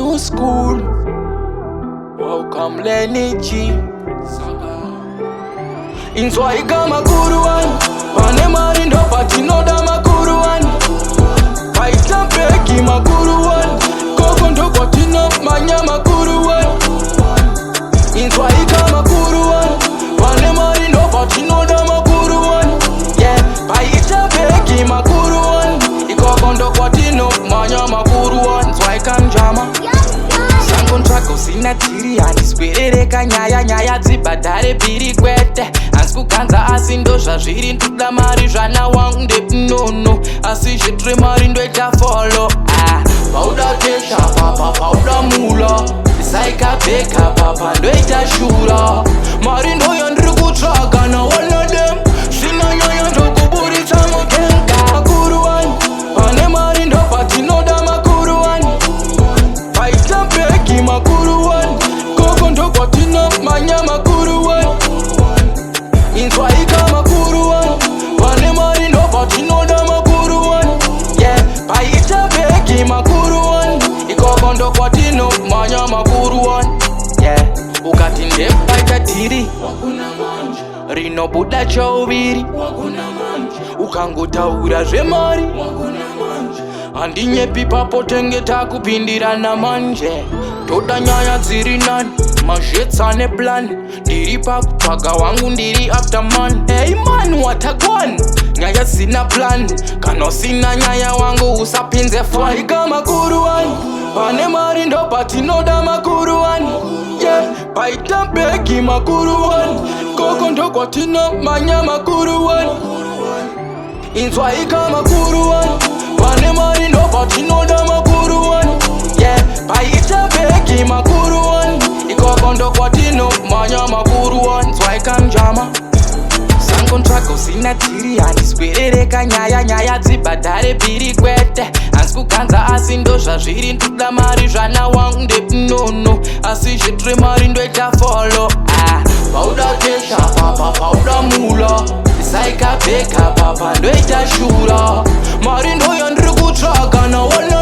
new school. Welcome Lenny G. Inzwaika Makuruwani, pane mari ndo patinoda Makuruwani. Paita peki Makuruwani, koko ndo kwatinamanya Makuruwani. Inzwaika Makuruwani, pane mari ndo patinoda Makuruwani. Yeah, paita peki Makuruwani, ikoko ndo kwatinamanya Makuruwani. Inzwaika njama sangontrako sina tiri, handiswerereka nyaya dzibhadhare bhiri kwete. Hansi kuganza asi ndo zvazviri, ndoda mari zvana wangu ndepinono, asi zvitre mari ndoita folo. Pauda kesha papa, pauda mula, ndisaikabheka papa ndoita shura. Mari ndoyo ndiri kutsvaga na one of them, zvina nyaya ndokuburitsa mugenga. Makuruwani, pane mari ndo patinoda Makuruwani. Paita peki Makuruwani, koko ndo kwatinamanya Makuruwani. Inzwaika Makuruwani, pane mari ndo patinoda Makuruwani. Yeah, paita peki Makuruwani, ikoko ndo kwatinamanya Makuruwani. Yeah, ukati ndepaita tiri rinobuda chauviri, ukangotaura zvemari handinyepi papo tenge takupindirana manje. Toda nyaya dziri nani, mazhetsa neplan, ndiri pakutsvaga wangu ndiri after man. Hey man, watagwan, nyaya sina plan, kana usina nyaya wangu usapinze fun. Paika Makuruwani, pane mari ndo patinoda Makuruwani. Yeah, paita peki Makuruwani, koko ndo kwatinamanya Makuruwani. Inzwaika Makuruwani, pane mari ndo patinoda Makuruwani. Yeah, paita peki Makuruwani, ikoko ndo kwatinamanya Makuruwani. Inzwaika njama sangontrako sina tiri, handiswerereka nyaya dzibhadhare bhiri kwete. Hansi kuganza asi ndo zvazviri, ndoda mari zvana wangu ndepinono, asi zvitre mari ndoita folo. Pauda kesha papa, pauda mula, ndisaikabheka papa ndoita shura. Mari ndoyo ndiri kutsvaga na one